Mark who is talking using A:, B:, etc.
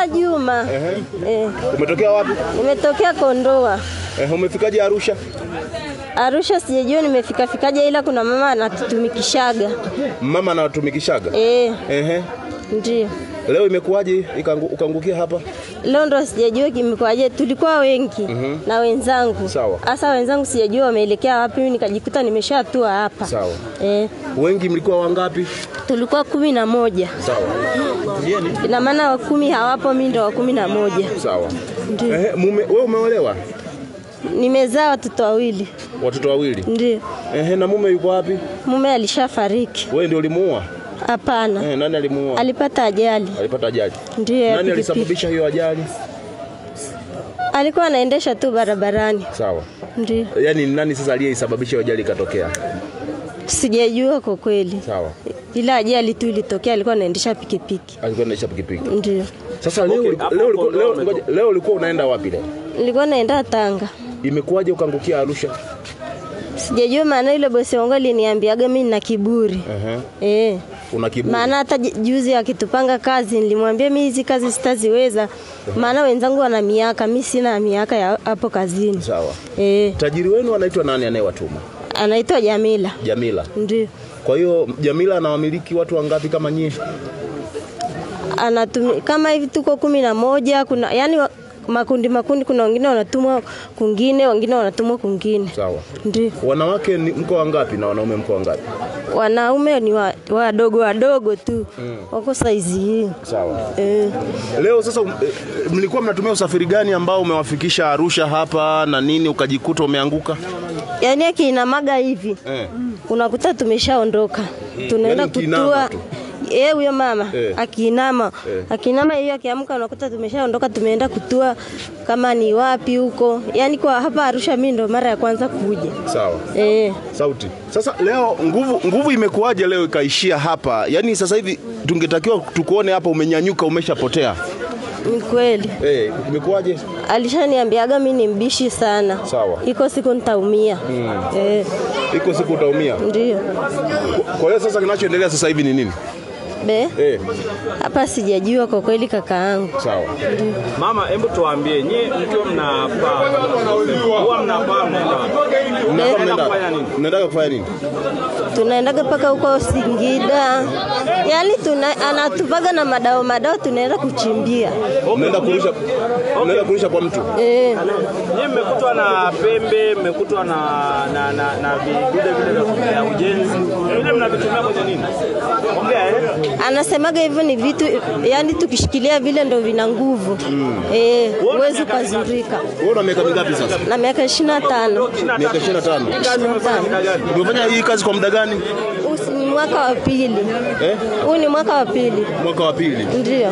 A: Naitwa Juma.
B: Umetokea wapi?
A: Nimetokea Kondoa.
B: Umefikaje Arusha?
A: Arusha sijajua nimefikaje, ila kuna mama anatutumikishaga.
B: Mama anatumikishaga?
A: Ndio.
B: Leo imekuwaje ukaangukia hapa?
A: Leo ndo sijajua kimekuwaje, tulikuwa wengi na wenzangu.
B: Sawa.
A: Asa wenzangu sijajua wameelekea wapi, mimi nikajikuta nimeshatua hapa.
B: Sawa. Wengi mlikuwa wangapi?
A: Tulikuwa 11.
B: Sawa.
A: Ina maana wa 10 hawapo, mimi ndo wa 11.
B: Sawa. Wewe umeolewa?
A: Nimezaa watoto wawili.
B: Watoto wawili?
A: Ndio.
B: Na mume yuko wapi?
A: Mume alishafariki.
B: Wewe ndio ulimuoa?
A: Hapana.
B: Nani alimuoa?
A: Alipata ajali.
B: Alipata ajali?
A: Ndio.
B: Nani alisababisha hiyo ajali?
A: Alikuwa anaendesha tu barabarani.
B: Sawa.
A: Ndio.
B: Yaani nani sasa aliyesababisha hiyo ajali ikatokea?
A: Sijajua kwa kweli.
B: Sawa.
A: Ila ajali tu ilitokea, alikuwa anaendesha pikipiki.
B: Alikuwa anaendesha pikipiki.
A: Ndio.
B: Sasa leo ulikuwa unaenda wapi leo?
A: Nilikuwa naenda Tanga.
B: Imekuwaje ukaangukia Arusha?
A: Sijajua, maana ile bosi wangu aliniambiaga mimi nina kiburi.
B: Una kiburi?
A: Maana hata juzi akitupanga kazi nilimwambia mimi hizi kazi sitaziweza. Maana wenzangu wana miaka, mimi sina miaka ya hapo kazini.
B: Sawa. Tajiri wenu anaitwa nani anayewatuma?
A: Anaitwa Jamila.
B: Jamila.
A: Ndio.
B: Kwa hiyo Jamila anawamiliki watu wangapi kama nyie?
A: Kama hivi tuko 11, kuna yani makundi, kuna wengine wanatumwa kungine, wengine wanatumwa kungine.
B: Sawa.
A: Ndio.
B: Wanawake ni mko wangapi na wanaume mko wangapi?
A: Wanaume ni wadogo tu. Wako saizi hii.
B: Sawa. Leo sasa mlikuwa mnatumia usafiri gani ambao umewafikisha Arusha hapa na nini ukajikuta umeanguka?
A: Yaani akinamaga hivi. Unakuta tumeshaondoka. Tunaenda kutua. Huyo mama akinama. Akinama hiyo akiamka unakuta tumeshaondoka, tumeenda kutua kama ni wapi huko. Yaani kwa hapa Arusha mimi ndo mara ya kwanza kuja.
B: Sawa. Sauti. Sasa leo nguvu imekuwaje leo ikaishia hapa? Yaani sasa hivi tungetakiwa tukuone hapa umenyanyuka, umeshapotea.
A: Ni kweli.
B: Imekuwaje?
A: Alishaniambiaga mimi ni mbishi sana.
B: Sawa.
A: Iko siku nitaumia.
B: Iko siku utaumia?
A: Ndio.
B: Kwa hiyo sasa kinachoendelea sasa hivi ni nini?
A: Hapa sijajua kwa kweli kakaangu.
B: Sawa.
C: Mama, hebu tuambie nyie mkiwa mnapaa. Huwa mnapaa
B: mnaenda kufanya nini?
A: Tunaenda paka huko Singida. Yaani anatupaga na madao tunaenda kuchimbia.
B: Mnaenda kurusha kwa mtu?
C: Nyie mmekutwa na pembe, mmekutwa na vidude vya ujenzi. Vile mnavitumia kwenye nini?
A: Anasemaga hivyo ni vitu, yani tukishikilia vile ndo vina nguvu. Uwezo kuzurika.
B: Wewe una miaka mingapi sasa?
A: Na miaka 25.
B: Miaka 25. Umefanya hii kazi kwa muda gani?
A: Ni mwaka wa pili. Huu ni mwaka wa pili.
B: Mwaka wa pili.
A: Ndio.